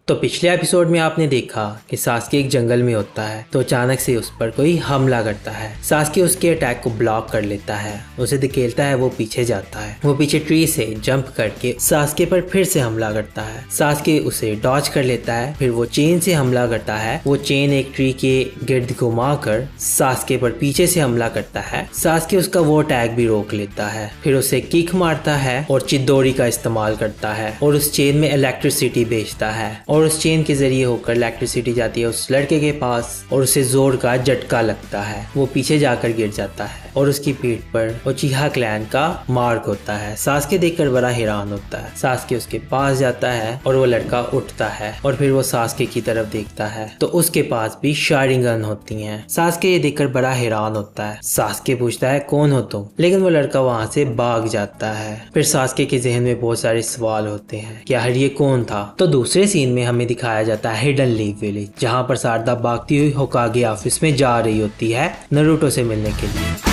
तो पिछले एपिसोड में आपने देखा कि सास्के एक जंगल में होता है तो अचानक से उस पर कोई हमला करता है। सास्के उसके अटैक को ब्लॉक कर लेता है, उसे धकेलता है, वो पीछे जाता है। वो पीछे ट्री से जंप करके सास्के पर फिर से हमला करता है। सास्के उसे डॉज कर लेता है, फिर वो चेन से हमला करता है। वो चेन एक ट्री के गिर्द घुमाकर सास्के पर पीछे से हमला करता है। सास्के उसका वो अटैक भी रोक लेता है, फिर उसे किक मारता है और चिदोरी का इस्तेमाल करता है और उस चेन में इलेक्ट्रिसिटी भेजता है और उस चेन के जरिए होकर इलेक्ट्रिसिटी जाती है उस लड़के के पास और उसे जोर का झटका लगता है। वो पीछे जाकर गिर जाता है और उसकी पीठ पर उचिहा क्लैन का मार्क होता है। सास्के देखकर बड़ा हैरान होता है। सास्के उसके पास जाता है और वो लड़का उठता है और फिर वो सास्के की तरफ देखता है तो उसके पास भी शारिंगन होती हैं। सास्के ये देखकर बड़ा हैरान होता है। सास्के पूछता है कौन हो तुम, लेकिन वो लड़का वहाँ से भाग जाता है। फिर सास्के के जहन में बहुत सारे सवाल होते हैं कि आखिर ये कौन था। तो दूसरे सीन में हमें दिखाया जाता है हिडन लीफ विलेज, जहाँ पर सारदा भागती हुई होकागे ऑफिस में जा रही होती है नारुतो से मिलने के लिए।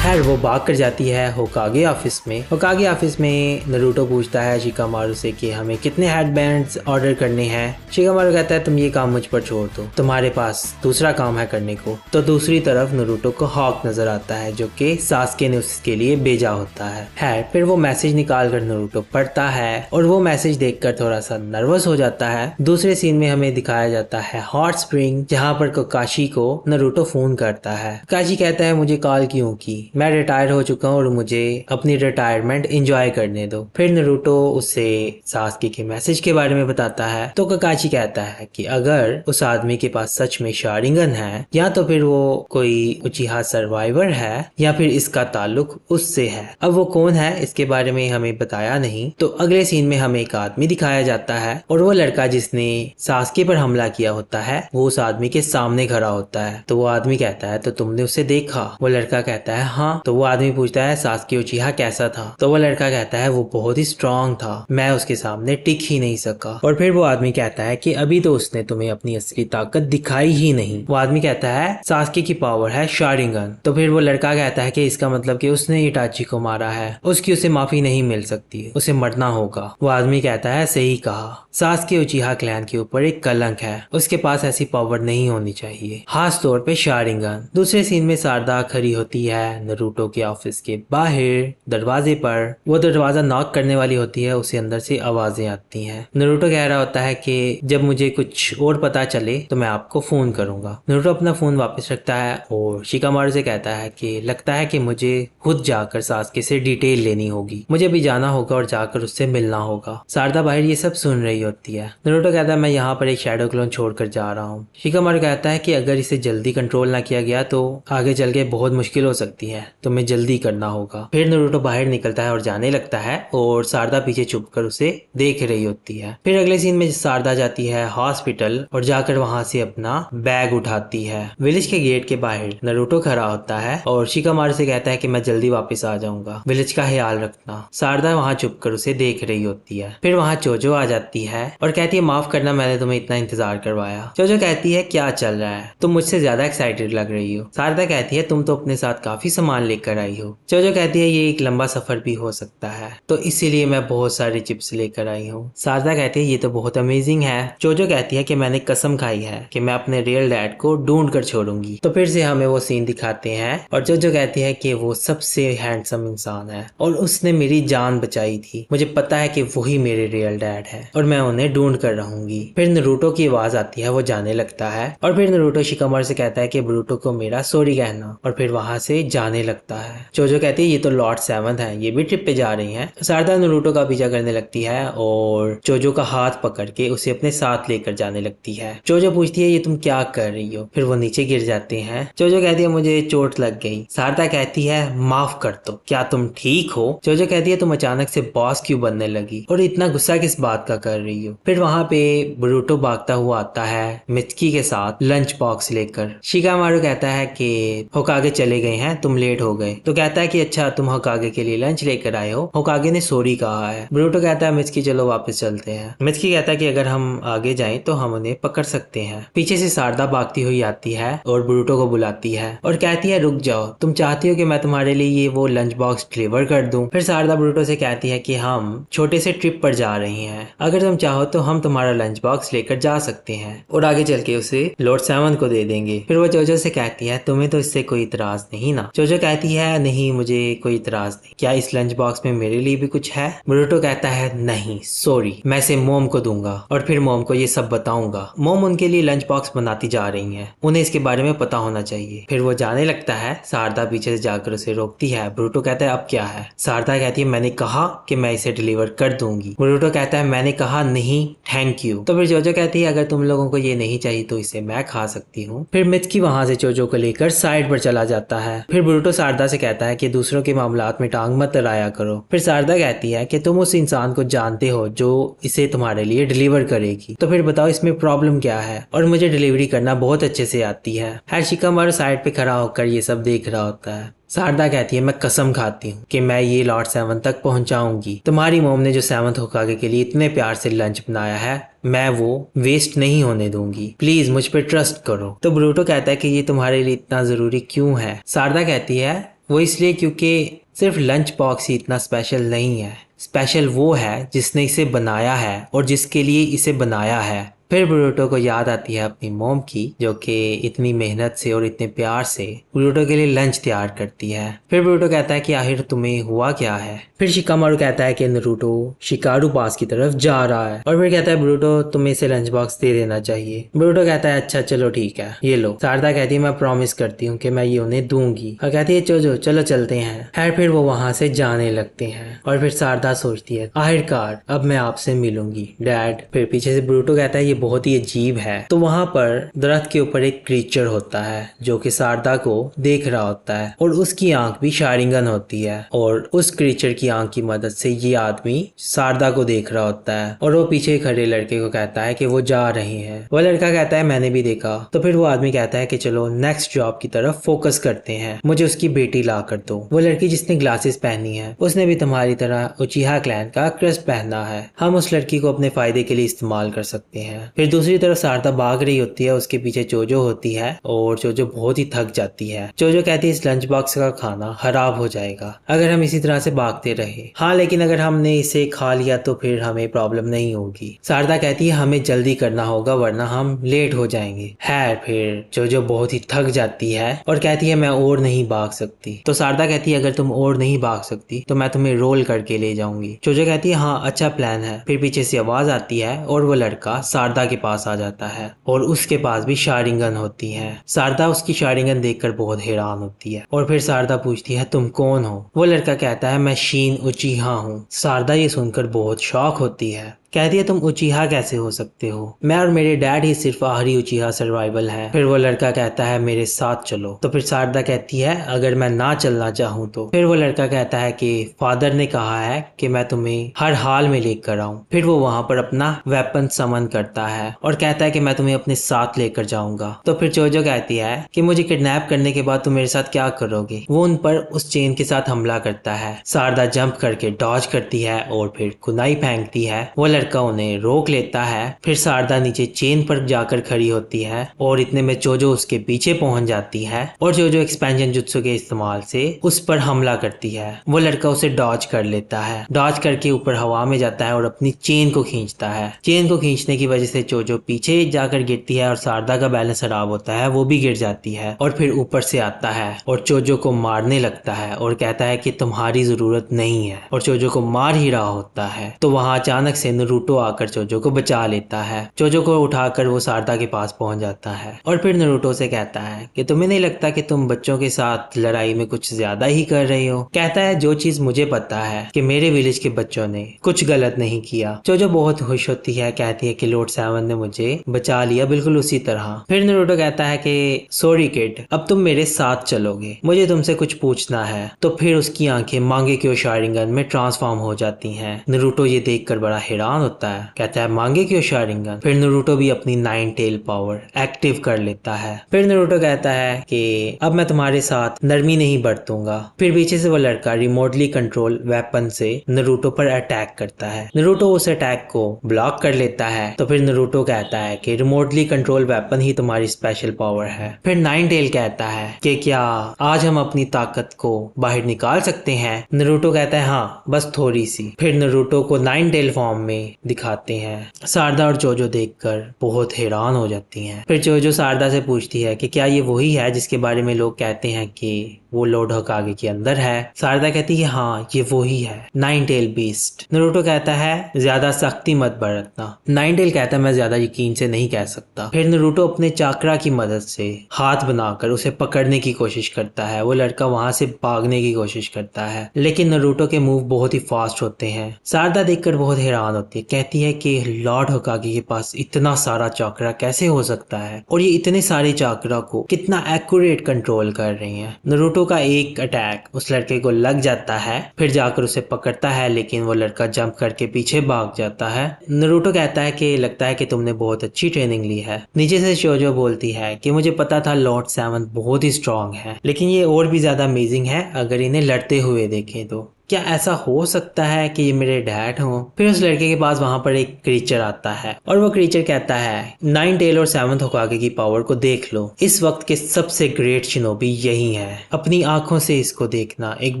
खैर वो भाग कर जाती है होकागे ऑफिस में। होकागे ऑफिस में नारुतो पूछता है शिकामारू से कि हमें कितने हेडबैंड्स ऑर्डर करने हैं। शिकामारू कहता है तुम ये काम मुझ पर छोड़ दो, तुम्हारे पास दूसरा काम है करने को। तो दूसरी तरफ नारुतो को हॉक नजर आता है जो कि सास्के ने उसके लिए भेजा होता है। खैर फिर वो मैसेज निकाल कर नारुतो पढ़ता है और वो मैसेज देखकर थोड़ा सा नर्वस हो जाता है। दूसरे सीन में हमें दिखाया जाता है हॉट स्प्रिंग, जहाँ पर ककाशी को नारुतो फोन करता है। ककाशी कहता है मुझे कॉल क्यों की, मैं रिटायर हो चुका हूँ और मुझे अपनी रिटायरमेंट एंजॉय करने दो। फिर नारुतो उससे सास्के के मैसेज के बारे में बताता है तो ककाशी कहता है कि अगर उस आदमी के पास सच में शारिंगन है या तो फिर वो कोई उचिहा सर्वाइवर है या फिर इसका ताल्लुक उससे है। अब वो कौन है इसके बारे में हमें बताया नहीं। तो अगले सीन में हमें एक आदमी दिखाया जाता है और वो लड़का जिसने सास्के पर हमला किया होता है वो उस आदमी के सामने खड़ा होता है। तो वो आदमी कहता है तो तुमने उसे देखा। वो लड़का कहता है हाँ। तो वो आदमी पूछता है सास्के उचिहा कैसा था। तो वो लड़का कहता है वो बहुत ही स्ट्रांग था, मैं उसके सामने टिक ही नहीं सका। और फिर वो आदमी कहता है कि अभी तो उसने तुम्हें अपनी असली ताकत दिखाई ही नहीं। वो आदमी कहता है सास्के की पावर है शारिंगन। तो फिर वो लड़का कहता है कि इसका मतलब कि उसने इटाची को मारा है, उसकी उसे माफी नहीं मिल सकती, उसे मरना होगा। वो आदमी कहता है सही कहा, सास्के उचिहा क्लैन के ऊपर एक कलंक है, उसके पास ऐसी पावर नहीं होनी चाहिए, खास तौर पे शारिंगन। दूसरे सीन में सारदा खड़ी होती है नारुतो के ऑफिस के बाहर दरवाजे पर। वो दरवाजा नॉक करने वाली होती है, उसे अंदर से आवाजें आती हैं। नारुतो कह रहा होता है कि जब मुझे कुछ और पता चले तो मैं आपको फोन करूंगा। नारुतो अपना फोन वापस रखता है और शिकामारू से कहता है कि लगता है कि मुझे खुद जाकर सास्के से डिटेल लेनी होगी, मुझे भी जाना होगा और जाकर उससे मिलना होगा। सारदा बाहर ये सब सुन रही होती है। नारुतो कहता है मैं यहाँ पर एक शैडो क्लोन छोड़कर जा रहा हूँ। शिकामारू कहता है कि अगर इसे जल्दी कंट्रोल ना किया गया तो आगे चल के बहुत मुश्किल हो सकती है, तुम्हें जल्दी करना होगा। फिर नारुतो बाहर निकलता है और जाने लगता है और सारदा पीछे छुपकर उसे देख रही होती है। फिर अगले सीन में सारदा जाती है हॉस्पिटल और जाकर वहां से अपना बैग उठाती है। विलेज के गेट के बाहर नारुतो खड़ा होता है और शिकामारू से कहता है कि मैं जल्दी वापस आ जाऊंगा, विलेज का ख्याल रखना। सारदा वहां छुपकर उसे देख रही होती है। फिर वहां चोजो आ जाती है और कहती है माफ करना, मैंने तुम्हें इतना इंतजार करवाया। चोजो कहती है क्या चल रहा है, तुम मुझसे ज्यादा एक्साइटेड लग रही हो। सारदा कहती है तुम तो अपने साथ काफी सामान लेकर आई हो। चोजो कहती है ये एक लंबा सफर भी हो सकता है तो इसीलिए मैं बहुत सारे चिप्स लेकर आई हूँ। सारदा कहती है ये तो बहुत अमेजिंग है। चोजो कहती है कि मैंने कसम खाई है कि मैं अपने रियल डैड को ढूंढ कर छोड़ूंगी। तो फिर से हमें वो सीन दिखाते हैं और चोजो कहती है कि वो सबसे हैंडसम इंसान है और उसने मेरी जान बचाई थी, मुझे पता है कि वही मेरे रियल डैड है और मैं उन्हें ढूंढ कर रहूंगी। फिर नारुतो की आवाज आती है, वो जाने लगता है और फिर नारुतो शिकामारू से कहता है कि ब्रूटो को मेरा सॉरी कहना और फिर वहां से जाने लगता है। चोजो कहती है ये तो लॉर्ड सेवंथ है, ये भी ट्रिप पे जा रही हैं। सारदा नारुतो का पीछा करने लगती है और चोजो का हाथ पकड़ के उसे अपने साथ लेकर जाने लगती है। चोजो पूछती है ये तुम क्या कर रही हो, फिर वो नीचे गिर जाते हैं। चोजो कहती है मुझे चोट लग गई। सारदा कहती है माफ कर दो, क्या तुम ठीक हो। चोजो कहती है तुम अचानक से बॉस क्यों बनने लगी और इतना गुस्सा किस बात का कर रही हो। फिर वहां पे ब्रूटो भागता हुआ आता है मित्सुकी के साथ लंच बॉक्स लेकर। शिकामारू कहता है कि होकागे चले गए हैं, तुम लेट हो गए। तो कहता है कि अच्छा तुम होकागे के लिए लंच लेकर आए हो। होकागे ने सॉरी कहा है। ब्रूटो कहता है मित्सुकी चलो वापस चलते हैं। मित्सुकी कहता है कि अगर हम आगे जाएं तो हम उन्हें पकड़ सकते हैं। पीछे से शारदा भागती हुई आती है और ब्रूटो को बुलाती है और कहती है रुक जाओ, तुम चाहती हो कि मैं तुम्हारे लिए ये वो लंच बॉक्स डिलीवर कर दूं। फिर शारदा ब्रूटो से कहती है कि हम छोटे से ट्रिप पर जा रही हैं, अगर तुम चाहो तो हम तुम्हारा लंच बॉक्स लेकर जा सकते हैं और आगे चल के उसे लॉर्ड सेवन को दे देंगे। फिर वो जोजो से कहती है तुम्हें तो इससे कोई इतराज नहीं ना। जोजो कहती है नहीं मुझे कोई इतराज नहीं, क्या इस लंच बॉक्स में मेरे लिए भी कुछ है। ब्रूटो कहता है नहीं सॉरी, मैं इसे मोम को दूंगा और फिर मोम को ये सब बताऊंगा। मोम उनके लिए लंच बॉक्स बनाती जा रही है, उन्हें इसके बारे में पता होना चाहिए। फिर वो जाने लगता है, शारदा पीछे से जाकर उसे रोकती है। ब्रूटो कहता है अब क्या है। शारदा कहती है मैंने कहा कि मैं इसे डिलीवर कर दूंगी। ब्रूटो कहता है मैंने कहा नहीं थैंक यू। तो फिर जोजो कहती है अगर तुम लोगों को ये नहीं चाहिए तो इसे मैं खा सकती हूँ। फिर मित्सुकी वहां से जोजो को लेकर साइड पर चला जाता है। फिर ब्रूटो शारदा से कहता है कि दूसरों के मामलात में टांग मत अड़ाया करो। फिर शारदा कहती है कि तुम उस इंसान को जानते हो जो इसे तुम्हारे लिए डिलीवर करेगी, तो फिर बताओ इसमें प्रॉब्लम क्या है। और मुझे डिलीवरी करना बहुत अच्छे से आती है। शिकामारू साइड पे खड़ा होकर ये सब देख रहा होता है। शारदा कहती है मैं कसम खाती हूँ कि मैं ये लॉर्ड सेवन तक पहुंचाऊंगी। तुम्हारी मोम ने जो सेवंथ होकागे के लिए इतने प्यार से लंच बनाया है मैं वो वेस्ट नहीं होने दूंगी, प्लीज मुझ पे ट्रस्ट करो। तो ब्रूटो कहता है कि ये तुम्हारे लिए इतना जरूरी क्यों है। शारदा कहती है वो इसलिए क्योंकि सिर्फ लंच बॉक्स ही इतना स्पेशल नहीं है, स्पेशल वो है जिसने इसे बनाया है और जिसके लिए इसे बनाया है। फिर ब्रूटो को याद आती है अपनी मोम की, जो कि इतनी मेहनत से और इतने प्यार से ब्रूटो के लिए लंच तैयार करती है। फिर ब्रूटो कहता है कि आखिर तुम्हें हुआ क्या है। फिर शिकामारू कहता है कि नारुतो शिकारू पास की तरफ जा रहा है और फिर कहता है ब्रूटो तुम्हें इसे लंच बॉक्स दे देना चाहिए। ब्रूटो कहता है अच्छा चलो ठीक है ये लो। शारदा कहती है मैं प्रॉमिस करती हूँ कि मैं ये उन्हें दूंगी और कहती है चलो चलो चलते हैं। खैर फिर वो वहां से जाने लगते हैं और फिर शारदा सोचती है आखिरकार अब मैं आपसे मिलूंगी डैड। फिर पीछे से ब्रूटो कहता है ये बहुत ही अजीब है। तो वहां पर दरख्त के ऊपर एक क्रीचर होता है जो कि शारदा को देख रहा होता है और उसकी आंख भी शारिंगन होती है और उस क्रीचर की आंख की मदद से ये आदमी शारदा को देख रहा होता है और वो पीछे खड़े लड़के को कहता है कि वो जा रहे हैं। वो लड़का कहता है मैंने भी देखा। तो फिर वो आदमी कहता है कि चलो नेक्स्ट जॉब की तरफ फोकस करते हैं, मुझे उसकी बेटी ला कर दो। वो लड़की जिसने ग्लासेस पहनी है उसने भी तुम्हारी तरह उचिहा क्लैन का क्रेस्ट पहना है, हम उस लड़की को अपने फायदे के लिए इस्तेमाल कर सकते हैं। फिर दूसरी तरफ शारदा भाग रही होती है, उसके पीछे चोजो होती है और चोजो बहुत ही थक जाती है। चोजो कहती है इस लंच बॉक्स का खाना खराब हो जाएगा अगर हम इसी तरह से भागते रहे। हाँ लेकिन अगर हमने इसे खा लिया तो फिर हमें प्रॉब्लम नहीं होगी। शारदा कहती है हमें जल्दी करना होगा वरना हम लेट हो जाएंगे। है फिर चोजो बहुत ही थक जाती है और कहती है मैं और नहीं भाग सकती। तो शारदा कहती है अगर तुम और नहीं भाग सकती तो मैं तुम्हें रोल करके ले जाऊंगी। चोजो कहती है हाँ अच्छा प्लान है। फिर पीछे से आवाज आती है और वो लड़का शारदा के पास आ जाता है और उसके पास भी शारिंगन होती है। शारदा उसकी शारिंगन देखकर बहुत हैरान होती है और फिर शारदा पूछती है तुम कौन हो। वो लड़का कहता है मैं शीन उचिहा हूँ। शारदा ये सुनकर बहुत शॉक होती है, कहती है तुम उचिहा कैसे हो सकते हो, मैं और मेरे डैड ही सिर्फ आखिरी उचिहा सर्वाइवल है। फिर वो लड़का कहता है मेरे साथ चलो। तो फिर शारदा कहती है अगर मैं ना चलना चाहूँ तो। फिर वो लड़का कहता है कि फादर ने कहा है कि मैं तुम्हें हर हाल में लेकर आऊं। फिर वो वहां पर अपना वेपन समन करता है और कहता है कि मैं तुम्हें अपने साथ लेकर जाऊंगा। तो फिर चोजो कहती है कि मुझे किडनैप करने के बाद तुम मेरे साथ क्या करोगे। वो उन पर उस चेन के साथ हमला करता है। शारदा जंप करके डॉज करती है और फिर कुनाई फेंकती है। वो लड़का उन्हें रोक लेता है। फिर शारदा नीचे चेन पर जाकर खड़ी होती है और इतने में चोजो उसके पीछे पहुंच जाती है और चोजो एक्सपेंशन जुत्सु के इस्तेमाल से उस पर हमला करती है। वो लड़का उसे डॉज कर लेता है, डॉज करके ऊपर हवा में जाता है और अपनी चेन को खींचता है। चेन को खींचने की वजह से चोजो पीछे जाकर गिरती है और शारदा का बैलेंस खराब होता है, वो भी गिर जाती है और फिर ऊपर से आता है और चोजो को मारने लगता है और कहता है कि तुम्हारी जरूरत नहीं है और चोजो को मार ही रहा होता है। तो वहां अचानक से नारुतो आकर चोजो को बचा लेता है। चोजो को उठाकर वो शारदा के पास पहुंच जाता है और फिर नारुतो से कहता है कि तुम्हें नहीं लगता कि तुम बच्चों के साथ लड़ाई में कुछ ज्यादा ही कर रही हो। कहता है जो चीज मुझे पता है कि मेरे विलेज के बच्चों ने कुछ गलत नहीं किया। चोजो बहुत खुश होती है, कहती है कि लॉर्ड सेवन ने मुझे बचा लिया बिल्कुल उसी तरह। फिर नारुतो कहता है कि सॉरी किड, अब तुम मेरे साथ चलोगे, मुझे तुमसे कुछ पूछना है। तो फिर उसकी आंखें मांगे क्यों शारिंगन में ट्रांसफॉर्म हो जाती हैं। नारुतो ये देखकर बड़ा हैरान होता है, कहता है मांगे क्यों शारिंगन। फिर नारुतो भी अपनी 9 टेल पावर एक्टिव कर लेता है। फिर नारुतो कहता है कि अब मैं तुम्हारे साथ नरमी नहीं बरतूंगा। फिर पीछे से वो लड़का रिमोटली कंट्रोल वेपन से नारुतो पर अटैक करता है। नारुतो उस अटैक को ब्लॉक कर लेता है। तो फिर नारुतो कहता है कि रिमोटली कंट्रोल वेपन ही तुम्हारी स्पेशल पावर है। फिर 9 टेल कहता है कि क्या आज हम अपनी ताकत को बाहर निकाल सकते हैं। नारुतो कहता है हाँ, बस थोड़ी सी। फिर नारुतो को 9 टेल फॉर्म में दिखाते हैं। सारदा और जोजो देखकर बहुत हैरान हो जाती हैं। फिर जोजो सारदा से पूछती है कि क्या ये वही है जिसके बारे में लोग कहते हैं कि वो लॉर्ड होकागे के अंदर है। सारदा कहती है हाँ, ये वही है, 9 टेल बीस्ट। नारुतो कहता है ज्यादा सख्ती मत बरतना। 9 टेल कहता है मैं ज्यादा यकीन से नहीं कह सकता। फिर नारुतो अपने चाकरा की मदद से हाथ बनाकर उसे पकड़ने की कोशिश करता है। वो लड़का वहां से भागने की कोशिश करता है, लेकिन नारुतो के मूव बहुत ही फास्ट होते हैं। सारदा देखकर बहुत हैरान होती है, कहती है कि लॉर्ड होकागे के पास इतना सारा चाकरा कैसे हो सकता है और ये इतने सारे चाकरा को कितना एक्यूरेट कंट्रोल कर रही है। नारुतो का एक अटैक उस लड़के को लग जाता है, फिर जाकर उसे पकड़ता है, लेकिन वो लड़का जंप करके पीछे भाग जाता है। नारुतो कहता है कि लगता है कि तुमने बहुत अच्छी ट्रेनिंग ली है। नीचे से शोजो बोलती है कि मुझे पता था लॉर्ड 7 बहुत ही स्ट्रांग है, लेकिन ये और भी ज्यादा अमेजिंग है अगर इन्हें लड़ते हुए देखें तो। क्या ऐसा हो सकता है कि ये मेरे डैड हो। फिर उस लड़के के पास वहां पर एक क्रीचर आता है और वो क्रीचर कहता है 9 टेल और 7th होकागे की पावर को देख लो, इस वक्त के सबसे ग्रेट शिनोबी यही है। अपनी आंखों से इसको देखना एक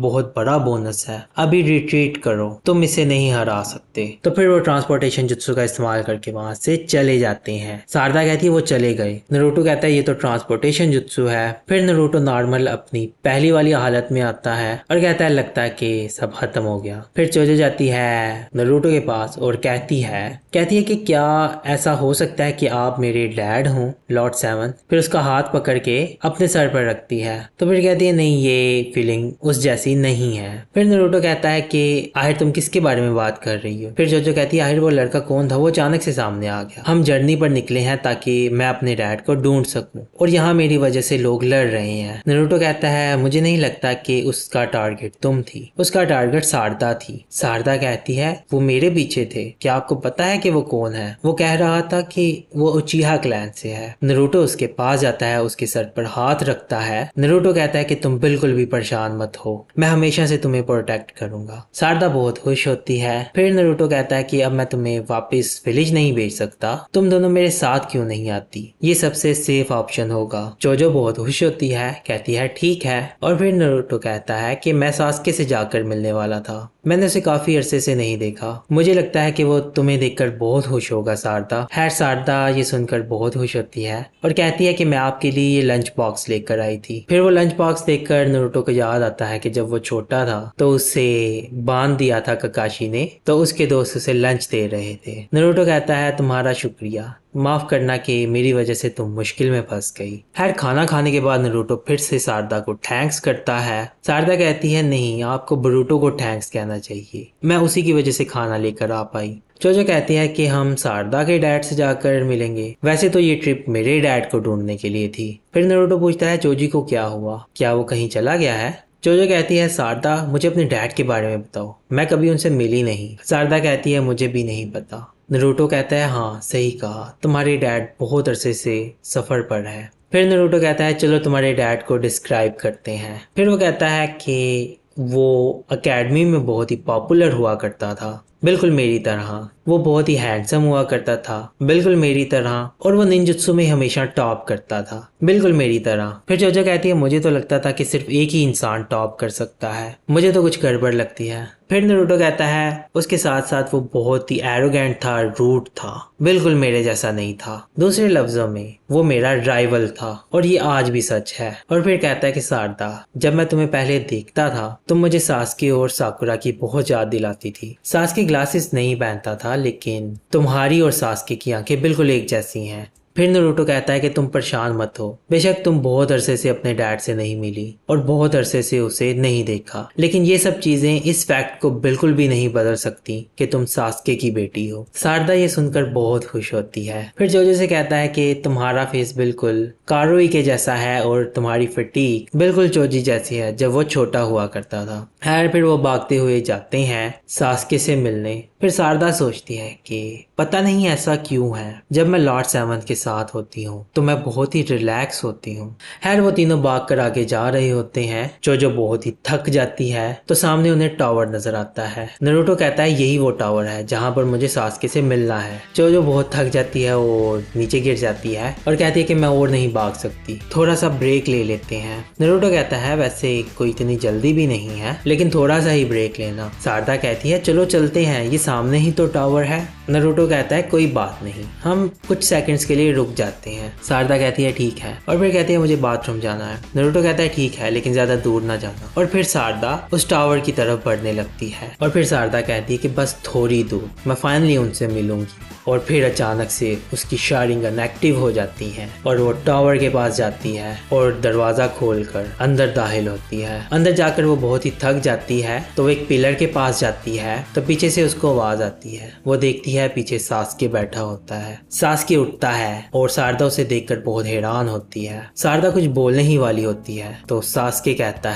बहुत बड़ा बोनस है। अभी रिट्रीट करो, तुम इसे नहीं हरा सकते। तो फिर वो ट्रांसपोर्टेशन जुत्सु का इस्तेमाल करके वहां से चले जाते हैं। सारदा कहती है वो चले गए। नारुतो कहता है ये तो ट्रांसपोर्टेशन जुत्सु है। फिर नारुतो नॉर्मल अपनी पहली वाली हालत में आता है और कहता है लगता है कि सब खत्म हो गया। फिर जोजो जाती है नारुतो के पास और कहती है कि क्या ऐसा हो सकता है कि आप मेरे डैड हो लॉर्ड 7। फिर उसका हाथ पकड़ के अपने सर पर रखती है। तो फिर कहती है नहीं, ये फीलिंग उस जैसी नहीं है। फिर नारुतो कहता है कि आखिर तुम किसके बारे में बात कर रही हो। फिर जोजो कहती है आखिर वो लड़का कौन था, वो अचानक से सामने आ गया। हम जर्नी पर निकले हैं ताकि मैं अपने डैड को ढूंढ सकूं और यहाँ मेरी वजह से लोग लड़ रहे हैं। नारुतो कहता है मुझे नहीं लगता कि उसका टारगेट तुम थी, उसका टारगेट सारदा थी। सारदा कहती है वो मेरे पीछे थे, क्या आपको पता है कि वो कौन है। वो कह रहा था कि वो उचिहा क्लैन से है। नारुतो उसके पास जाता है, उसके सर पर हाथ रखता है। नारुतो कहता है कि तुम बिल्कुल भी परेशान मत हो, मैं हमेशा से तुम्हें प्रोटेक्ट करूंगा। सारदा बहुत खुश होती है। फिर नारुतो कहता है कि अब मैं तुम्हें वापस विलेज नहीं भेज सकता, तुम दोनों मेरे साथ क्यों नहीं आती, ये सबसे सेफ ऑप्शन होगा। जोजो बहुत खुश होती है, कहती है ठीक है। और फिर नारुतो कहता है कि मैं सास्के से जाकर मिलने वाला था, मैंने उसे काफी अरसे से नहीं देखा, मुझे लगता है कि वो तुम्हें देखकर बहुत खुश होगा सारदा। खैर सारदा ये सुनकर बहुत खुश होती है और कहती है कि मैं आपके लिए ये लंच बॉक्स लेकर आई थी। फिर वो लंच बॉक्स देखकर नारुतो को याद आता है कि जब वो छोटा था तो उसे बांध दिया था ककाशी ने, तो उसके दोस्त उसे लंच दे रहे थे। नारुतो कहता है तुम्हारा शुक्रिया, माफ करना कि मेरी वजह से तुम मुश्किल में फंस गई। खैर खाना खाने के बाद नारुतो फिर से सारदा को थैंक्स करता है। सारदा कहती है नहीं, आपको बरूटो को थैंक्स कहना चाहिए, मैं उसी की वजह से खाना लेकर आ पाई। जोजो कहती है कि हम सारदा के डैड से जाकर मिलेंगे, वैसे तो ये ट्रिप मेरे डैड को ढूंढने के लिए थी। फिर नारुतो पूछता है जोजी को क्या हुआ, क्या वो कहीं चला गया है। जोजो कहती है सारदा मुझे अपने डैड के बारे में बताओ, मैं कभी उनसे मिली नहीं। सारदा कहती है मुझे भी नहीं पता। नारुतो कहता है हाँ सही कहा, तुम्हारे डैड बहुत अरसे से सफर पर है। फिर नारुतो कहता है चलो तुम्हारे डैड को डिस्क्राइब करते हैं। फिर वो कहता है कि वो एकेडमी में बहुत ही पॉपुलर हुआ करता था, बिल्कुल मेरी तरह। वो बहुत ही हैंडसम हुआ करता था, बिल्कुल मेरी तरह। और वो निंजुत्सु में हमेशा टॉप करता था, बिल्कुल मेरी तरह। फिर जोजो कहती है मुझे तो लगता था कि सिर्फ एक ही इंसान टॉप कर सकता है, मुझे तो कुछ गड़बड़ लगती है। फिर नारुतो कहता है उसके साथ साथ वो बहुत ही एरोगेंट था, रूड था, बिल्कुल मेरे जैसा नहीं था। दूसरे लफ्जों में वो मेरा राइवल था और ये आज भी सच है। और फिर कहता है कि सारदा जब मैं तुम्हें पहले देखता था तुम मुझे सास्के और साकुरा की बहुत याद दिलाती थी। सास्के ग्लासेस नहीं पहनता था, लेकिन तुम्हारी और सास्के की आंखें बिल्कुल एक जैसी हैं। फिर नरूटो कहता है कि तुम परेशान मत हो, बेशक तुम बहुत अरसे से अपने डैड से नहीं मिली और बहुत अरसे से उसे नहीं देखा, लेकिन ये सब चीजें इस फैक्ट को बिल्कुल भी नहीं बदल सकती कि तुम सास्के की बेटी हो। सारदा ये सुनकर बहुत खुश होती है। फिर जोजो से कहता है कि तुम्हारा फेस बिल्कुल कारुई के जैसा है और तुम्हारी फटीक बिल्कुल चोजी जैसी है जब वो छोटा हुआ करता था। फिर वो भागते हुए जाते हैं सास्के से मिलने। फिर सारदा सोचती है कि पता नहीं ऐसा क्यों है, जब मैं लॉर्ड सेवंथ के साथ होती हूँ तो मैं बहुत ही रिलैक्स होती हूँ। वो तीनों भाग कर आगे जा रहे होते हैं। जो बहुत ही थक जाती है तो सामने उन्हें टावर नजर आता है। नरूटो कहता है यही वो टावर है जहाँ पर मुझे सास्के से मिलना है। जो बहुत थक जाती है और नीचे गिर जाती है और कहती है कि मैं और नहीं भाग सकती, थोड़ा सा ब्रेक ले लेते हैं। नरूटो कहता है वैसे कोई इतनी जल्दी भी नहीं है, लेकिन थोड़ा सा ही ब्रेक लेना। सारदा कहती है चलो चलते हैं, ये सामने ही तो टावर है। नरूटो कहता है कोई बात नहीं, हम कुछ सेकंड्स के लिए रुक जाते हैं। सारदा कहती है ठीक है और फिर कहती है मुझे बाथरूम जाना है। नरूटो कहता है ठीक है लेकिन ज्यादा दूर ना जाना। और फिर सारदा उस टावर की तरफ बढ़ने लगती है और फिर सारदा कहती है कि बस थोड़ी दूर, मैं फाइनली उनसे मिलूंगी। और फिर अचानक से उसकी शायरिंग एक्टिव हो जाती है और वो टावर के पास जाती है और दरवाजा खोलकर अंदर दाखिल होती है। अंदर जाकर वो बहुत ही थक जाती है तो वो एक पिलर के पास जाती है तो पीछे से उसको आवाज आती है। वो देखती है पीछे सास्के बैठा होता है। सास्के उठता है और सारदा उसे देखकर बहुत हैरान होती है। सारदा कुछ बोलने ही वाली होती है तो सास्के कहता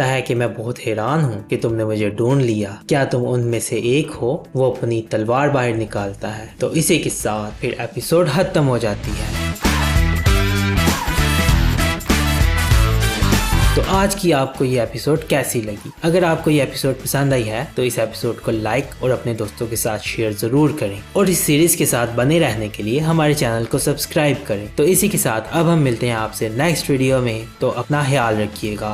है कि मैं बहुत हैरान हूँ कि तुमने मुझे ढूंढ लिया, क्या तुम उनमें से एक हो। वो अपनी तलवार बाहर निकालता है। तो इसी के साथ फिर एपिसोड खत्म हो जाती है। तो आज की आपको ये एपिसोड कैसी लगी? अगर आपको ये एपिसोड पसंद आई है तो इस एपिसोड को लाइक और अपने दोस्तों के साथ शेयर जरूर करें और इस सीरीज के साथ बने रहने के लिए हमारे चैनल को सब्सक्राइब करें। तो इसी के साथ अब हम मिलते हैं आपसे नेक्स्ट वीडियो में, तो अपना ख्याल रखिएगा।